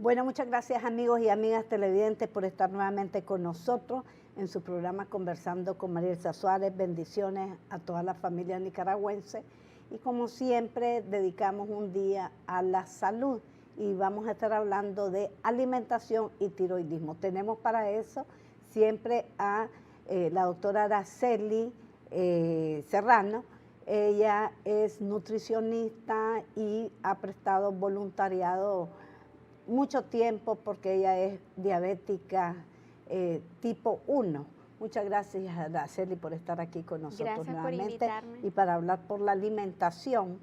Bueno, muchas gracias amigos y amigas televidentes por estar nuevamente con nosotros en su programa Conversando con María Elsa Suárez. Bendiciones a toda la familia nicaragüense y como siempre dedicamos un día a la salud y vamos a estar hablando de alimentación y tiroidismo. Tenemos para eso siempre a la doctora Araceli Serrano. Ella es nutricionista y ha prestado voluntariado mucho tiempo porque ella es diabética tipo 1. Muchas gracias, Araceli, por estar aquí con nosotros nuevamente y para hablar por la alimentación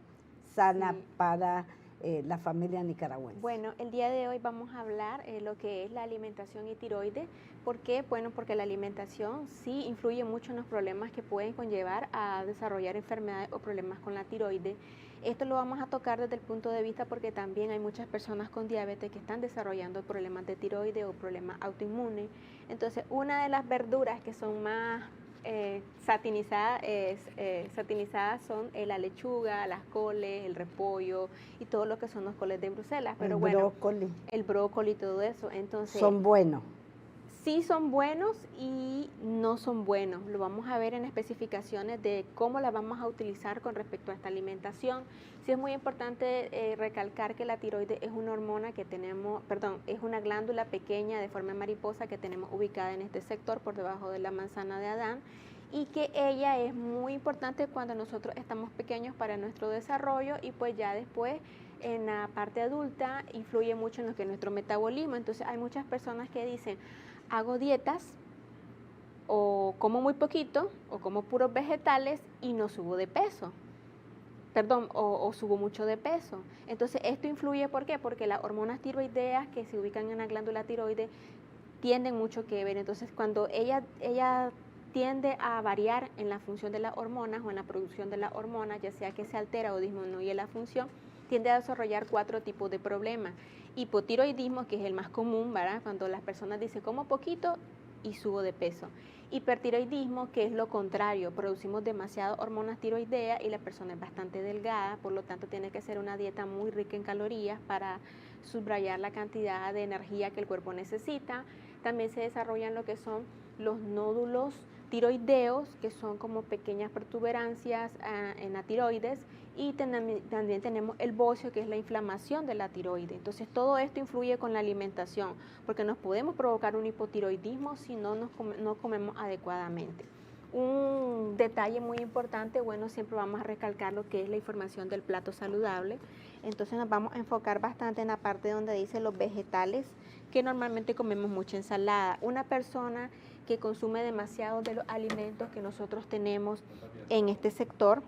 sana para la familia nicaragüense. Bueno, el día de hoy vamos a hablar lo que es la alimentación y tiroides. ¿Por qué? Bueno, porque la alimentación sí influye mucho en los problemas que pueden conllevar a desarrollar enfermedades o problemas con la tiroides. Esto lo vamos a tocar desde el punto de vista porque también hay muchas personas con diabetes que están desarrollando problemas de tiroides o problemas autoinmunes. Entonces, una de las verduras que son más satinizadas son la lechuga, las coles, el repollo y todo lo que son los coles de Bruselas. Pero el brócoli y todo eso. Entonces, son buenos. Sí son buenos y no son buenos. Lo vamos a ver en especificaciones de cómo las vamos a utilizar con respecto a esta alimentación. Sí es muy importante recalcar que la tiroides es una hormona que tenemos, es una glándula pequeña de forma mariposa que tenemos ubicada en este sector por debajo de la manzana de Adán y que ella es muy importante cuando nosotros estamos pequeños para nuestro desarrollo y pues ya después en la parte adulta influye mucho en lo que es nuestro metabolismo. Entonces hay muchas personas que dicen, hago dietas o como muy poquito o como puros vegetales y no subo de peso. O subo mucho de peso. Entonces esto influye, ¿por qué? Porque las hormonas tiroideas que se ubican en la glándula tiroides tienen mucho que ver. Entonces cuando ella tiende a variar en la función de las hormonas o en la producción de las hormonas, ya sea que se altera o disminuye la función, tiende a desarrollar 4 tipos de problemas. Hipotiroidismo, que es el más común, ¿verdad? Cuando las personas dicen como poquito y subo de peso. Hipertiroidismo, que es lo contrario, producimos demasiadas hormonas tiroideas y la persona es bastante delgada, por lo tanto tiene que ser una dieta muy rica en calorías para subrayar la cantidad de energía que el cuerpo necesita. También se desarrollan lo que son los nódulos tiroideos, que son como pequeñas protuberancias en la tiroides, y también tenemos el bocio, que es la inflamación de la tiroides. Entonces todo esto influye con la alimentación, porque nos podemos provocar un hipotiroidismo si no comemos adecuadamente. Un detalle muy importante, bueno, siempre vamos a recalcar lo que es la información del plato saludable. Entonces nos vamos a enfocar bastante en la parte donde dice los vegetales, que normalmente comemos mucha ensalada. Una persona que consume demasiado de los alimentos que nosotros tenemos en este sector,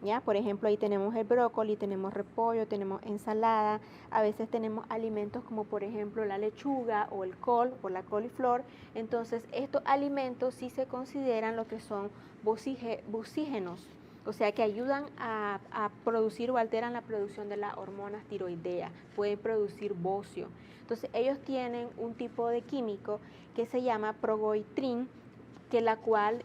¿ya? Por ejemplo, ahí tenemos el brócoli, tenemos repollo, tenemos ensalada, a veces tenemos alimentos como por ejemplo la lechuga o el col o la coliflor. Entonces estos alimentos sí se consideran lo que son bucígenos, o sea que ayudan a producir o alteran la producción de las hormonas tiroideas, pueden producir bocio. Entonces ellos tienen un tipo de químico que se llama progoitrin, que la cual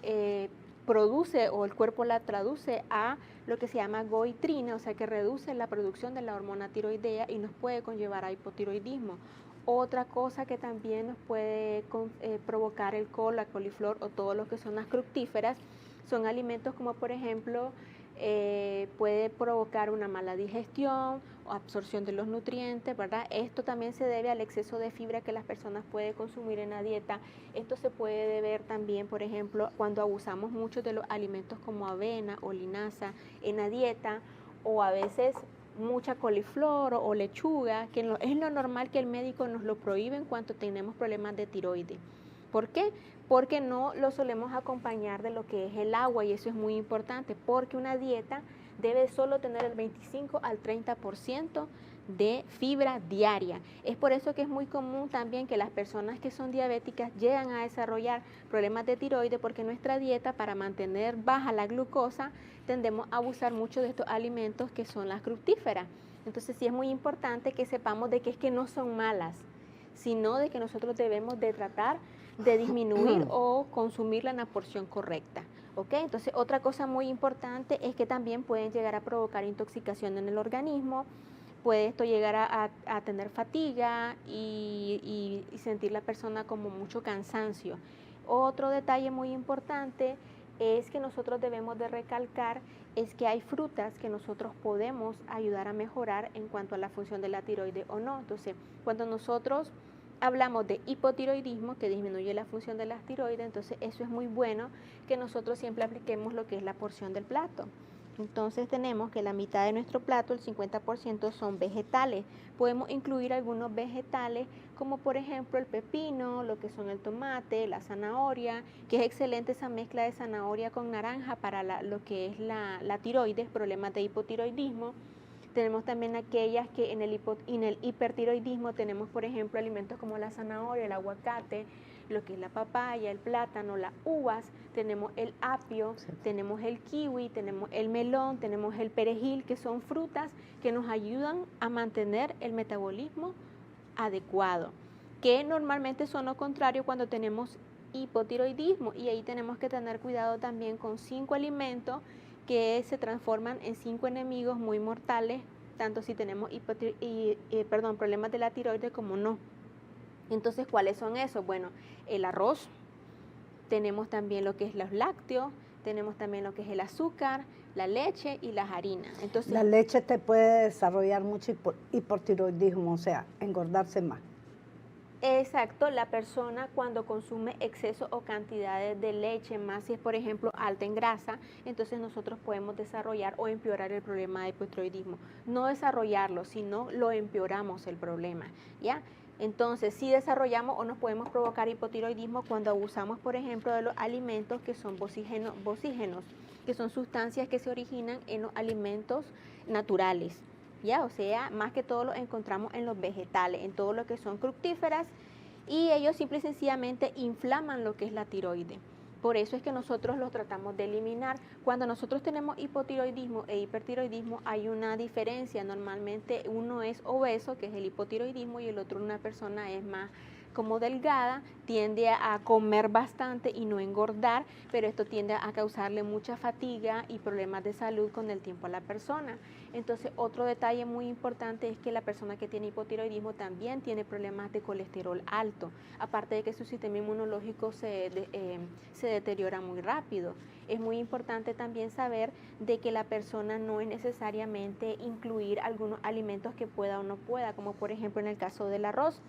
produce o el cuerpo la traduce a lo que se llama goitrina, o sea que reduce la producción de la hormona tiroidea y nos puede conllevar a hipotiroidismo. Otra cosa que también nos puede provocar el col, la coliflor o todo lo que son las fructíferas son alimentos como por ejemplo puede provocar una mala digestión o absorción de los nutrientes, ¿verdad? Esto también se debe al exceso de fibra que las personas pueden consumir en la dieta. Esto se puede deber también, por ejemplo, cuando abusamos mucho de los alimentos como avena o linaza en la dieta, o a veces mucha coliflor o lechuga, que es lo normal que el médico nos lo prohíbe en cuanto tenemos problemas de tiroides. ¿Por qué? Porque no lo solemos acompañar de lo que es el agua, y eso es muy importante, porque una dieta debe solo tener el 25 al 30% de fibra diaria. Es por eso que es muy común también que las personas que son diabéticas llegan a desarrollar problemas de tiroides, porque nuestra dieta, para mantener baja la glucosa, tendemos a abusar mucho de estos alimentos que son las fructíferas. Entonces sí es muy importante que sepamos de que es que no son malas, sino de que nosotros debemos de tratar de disminuir o consumirla en la porción correcta. ¿Ok? Entonces, otra cosa muy importante es que también pueden llegar a provocar intoxicación en el organismo, puede esto llegar a tener fatiga y sentir la persona como mucho cansancio. Otro detalle muy importante es que nosotros debemos de recalcar es que hay frutas que nosotros podemos ayudar a mejorar en cuanto a la función de la tiroides o no. Entonces, cuando nosotros hablamos de hipotiroidismo, que disminuye la función de las tiroides, entonces eso es muy bueno que nosotros siempre apliquemos lo que es la porción del plato. Entonces tenemos que la mitad de nuestro plato, el 50%, son vegetales. Podemos incluir algunos vegetales como por ejemplo el pepino, lo que son el tomate, la zanahoria, que es excelente esa mezcla de zanahoria con naranja para lo que es la tiroides, problemas de hipotiroidismo. Tenemos también aquellas que en el hipertiroidismo tenemos, por ejemplo, alimentos como la zanahoria, el aguacate, lo que es la papaya, el plátano, las uvas, tenemos el apio, sí, tenemos el kiwi, tenemos el melón, tenemos el perejil, que son frutas que nos ayudan a mantener el metabolismo adecuado, que normalmente son lo contrario cuando tenemos hipotiroidismo, y ahí tenemos que tener cuidado también con 5 alimentos que se transforman en 5 enemigos muy mortales, tanto si tenemos problemas de la tiroides como no. Entonces, ¿cuáles son esos? Bueno, el arroz, tenemos también lo que es los lácteos, tenemos también lo que es el azúcar, la leche y las harinas. Entonces, la leche te puede desarrollar mucho hipotiroidismo, o sea, engordarse más. Exacto, la persona cuando consume exceso o cantidades de leche, más si es por ejemplo alta en grasa, entonces nosotros podemos desarrollar o empeorar el problema de hipotiroidismo. No desarrollarlo, sino lo empeoramos el problema, ¿ya? Entonces, sí desarrollamos o nos podemos provocar hipotiroidismo cuando abusamos, por ejemplo, de los alimentos que son vocígenos, que son sustancias que se originan en los alimentos naturales. ¿Ya? O sea, más que todo lo encontramos en los vegetales, en todo lo que son fructíferas, y ellos simple y sencillamente inflaman lo que es la tiroides. Por eso es que nosotros los tratamos de eliminar. Cuando nosotros tenemos hipotiroidismo e hipertiroidismo hay una diferencia. Normalmente uno es obeso, que es el hipotiroidismo, y el otro, una persona es más como delgada, tiende a comer bastante y no engordar, pero esto tiende a causarle mucha fatiga y problemas de salud con el tiempo a la persona. Entonces, otro detalle muy importante es que la persona que tiene hipotiroidismo también tiene problemas de colesterol alto, aparte de que su sistema inmunológico se deteriora muy rápido. Es muy importante también saber de que la persona no es necesariamente incluir algunos alimentos que pueda o no pueda, como por ejemplo en el caso del arroz.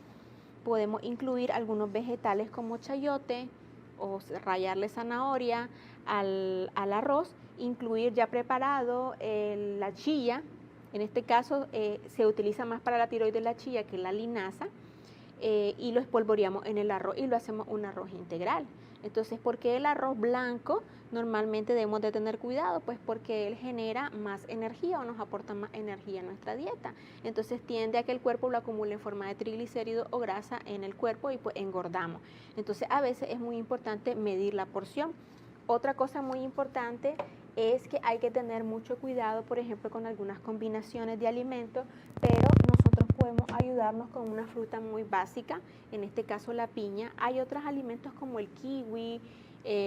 Podemos incluir algunos vegetales como chayote o rallarle zanahoria al arroz, incluir ya preparado la chilla. En este caso se utiliza más para la tiroides la chilla que la linaza, y lo espolvoreamos en el arroz y lo hacemos un arroz integral. Entonces, ¿por qué el arroz blanco? Normalmente debemos de tener cuidado, pues porque él genera más energía o nos aporta más energía a nuestra dieta. Entonces tiende a que el cuerpo lo acumule en forma de triglicéridos o grasa en el cuerpo y pues engordamos. Entonces a veces es muy importante medir la porción. Otra cosa muy importante es que hay que tener mucho cuidado, por ejemplo, con algunas combinaciones de alimentos, pero nosotros podemos ayudarnos con una fruta muy básica, en este caso la piña. Hay otros alimentos como el kiwi,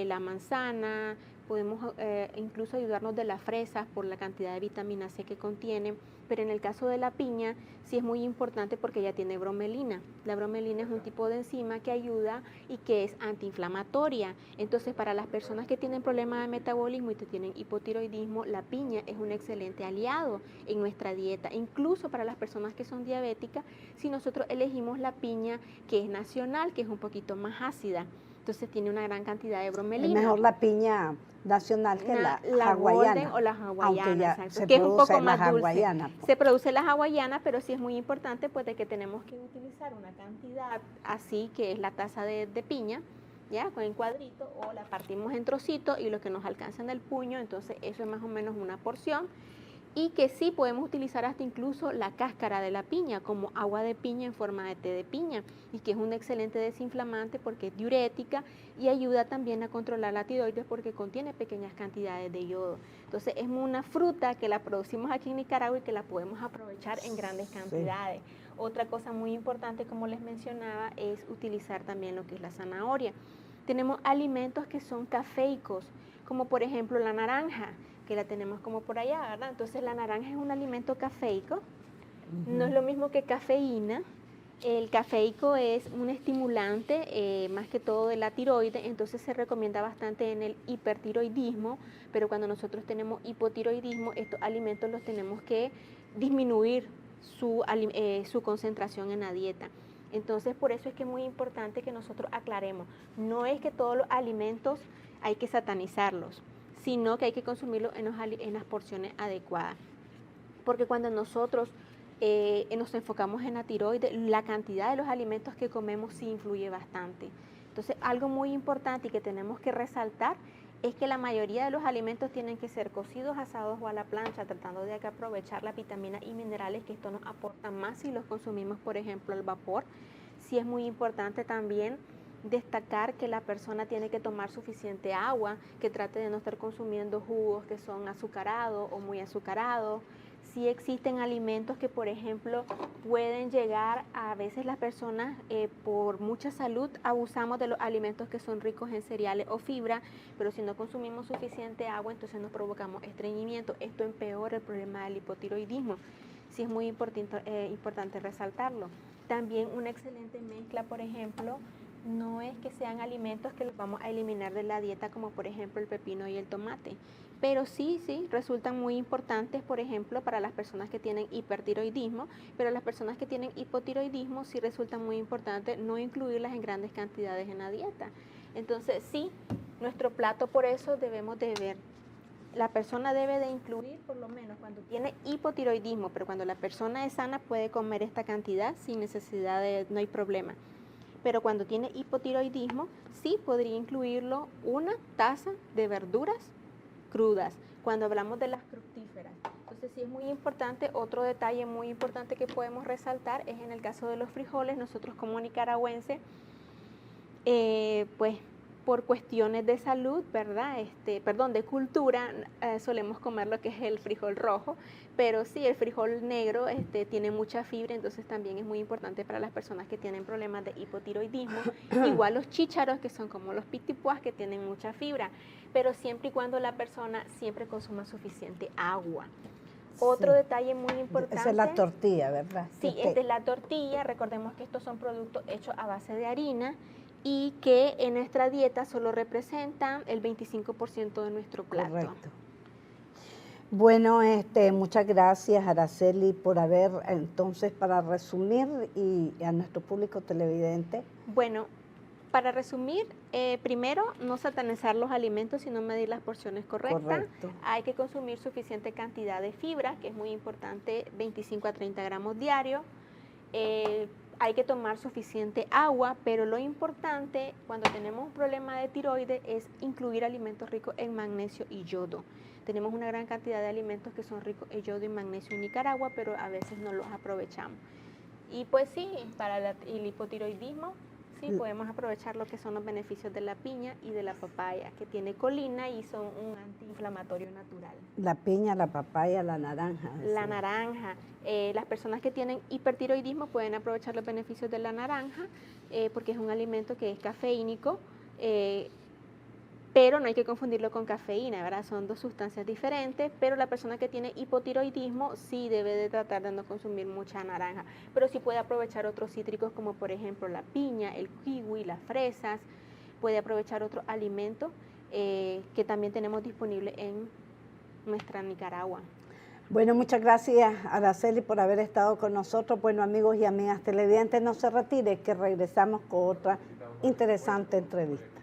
la manzana, podemos incluso ayudarnos de las fresas por la cantidad de vitamina C que contienen, pero en el caso de la piña sí es muy importante porque ella tiene bromelina. La bromelina es un tipo de enzima que ayuda y que es antiinflamatoria. Entonces, para las personas que tienen problemas de metabolismo y que tienen hipotiroidismo, la piña es un excelente aliado en nuestra dieta. Incluso para las personas que son diabéticas, si nosotros elegimos la piña que es nacional, que es un poquito más ácida, entonces tiene una gran cantidad de bromelina. Es mejor la piña nacional que la hawaiana. O la hawaiana, exacto, que es un poco más dulce. Pues. Se produce la hawaiana, pero sí es muy importante pues de que tenemos que utilizar una cantidad así, que es la taza de piña, ya con el cuadrito, o la partimos en trocitos y lo que nos alcanza en el puño, entonces eso es más o menos una porción. Y que sí podemos utilizar hasta incluso la cáscara de la piña como agua de piña en forma de té de piña, y que es un excelente desinflamante porque es diurética y ayuda también a controlar la tiroides porque contiene pequeñas cantidades de yodo. Entonces es una fruta que la producimos aquí en Nicaragua y que la podemos aprovechar en grandes cantidades. Sí. Otra cosa muy importante, como les mencionaba, es utilizar también lo que es la zanahoria. Tenemos alimentos que son cafeicos, como por ejemplo la naranja, que la tenemos como por allá, ¿verdad? Entonces la naranja es un alimento cafeico, No es lo mismo que cafeína. El cafeico es un estimulante, más que todo de la tiroide, entonces se recomienda bastante en el hipertiroidismo, pero cuando nosotros tenemos hipotiroidismo, estos alimentos los tenemos que disminuir su concentración en la dieta. Entonces, por eso es que es muy importante que nosotros aclaremos. No es que todos los alimentos hay que satanizarlos, sino que hay que consumirlos en las porciones adecuadas. Porque cuando nosotros nos enfocamos en la tiroides, la cantidad de los alimentos que comemos sí influye bastante. Entonces, algo muy importante y que tenemos que resaltar es que la mayoría de los alimentos tienen que ser cocidos, asados o a la plancha, tratando de aprovechar las vitaminas y minerales que esto nos aporta más si los consumimos, por ejemplo, al vapor. Sí es muy importante también destacar que la persona tiene que tomar suficiente agua, que trate de no estar consumiendo jugos que son azucarados o muy azucarados. Sí existen alimentos que, por ejemplo, pueden llegar a veces las personas por mucha salud abusamos de los alimentos que son ricos en cereales o fibra, pero si no consumimos suficiente agua, entonces nos provocamos estreñimiento. Esto empeora el problema del hipotiroidismo. Sí es muy importante resaltarlo. También una excelente mezcla, por ejemplo, no es que sean alimentos que los vamos a eliminar de la dieta, como por ejemplo el pepino y el tomate, pero sí resultan muy importantes, por ejemplo, para las personas que tienen hipertiroidismo, pero las personas que tienen hipotiroidismo sí resulta muy importante no incluirlas en grandes cantidades en la dieta. Entonces sí, nuestro plato por eso debemos de ver. La persona debe de incluir por lo menos cuando tiene hipotiroidismo, pero cuando la persona es sana puede comer esta cantidad sin necesidad no hay problema. Pero cuando tiene hipotiroidismo, sí podría incluirlo una taza de verduras crudas, cuando hablamos de las fructíferas. Entonces sí es muy importante, otro detalle muy importante que podemos resaltar es en el caso de los frijoles. Nosotros como nicaragüenses, pues por cuestiones de salud, ¿verdad? De cultura, solemos comer lo que es el frijol rojo, pero sí, el frijol negro tiene mucha fibra, entonces también es muy importante para las personas que tienen problemas de hipotiroidismo. Igual los chícharos, que son como los pitipuás, que tienen mucha fibra, pero siempre y cuando la persona siempre consuma suficiente agua. Otro detalle muy importante. Esa es la tortilla, ¿verdad? Sí, esta es la tortilla. Recordemos que estos son productos hechos a base de harina y que en nuestra dieta solo representan el 25% de nuestro plato. Correcto. Bueno, muchas gracias, Araceli, por haber, entonces, para resumir y a nuestro público televidente. Bueno, para resumir, primero, no satanizar los alimentos, sino medir las porciones correctas. Correcto. Hay que consumir suficiente cantidad de fibra, que es muy importante, 25 a 30 gramos diarios. Hay que tomar suficiente agua, pero lo importante cuando tenemos un problema de tiroides es incluir alimentos ricos en magnesio y yodo. Tenemos una gran cantidad de alimentos que son ricos en yodo y magnesio en Nicaragua, pero a veces no los aprovechamos. Y pues sí, para el hipotiroidismo, sí podemos aprovechar lo que son los beneficios de la piña y de la papaya, que tiene colina y son un antiinflamatorio natural. La piña, la papaya, la naranja. La naranja. Las personas que tienen hipertiroidismo pueden aprovechar los beneficios de la naranja, porque es un alimento que es cafeínico, pero no hay que confundirlo con cafeína, ¿verdad? Son dos sustancias diferentes, pero la persona que tiene hipotiroidismo sí debe de tratar de no consumir mucha naranja, pero sí puede aprovechar otros cítricos como por ejemplo la piña, el kiwi, las fresas, puede aprovechar otros alimentos que también tenemos disponibles en nuestra Nicaragua. Bueno, muchas gracias, Araceli, por haber estado con nosotros. Bueno, amigos y amigas televidentes, no se retire, que regresamos con otra interesante entrevista.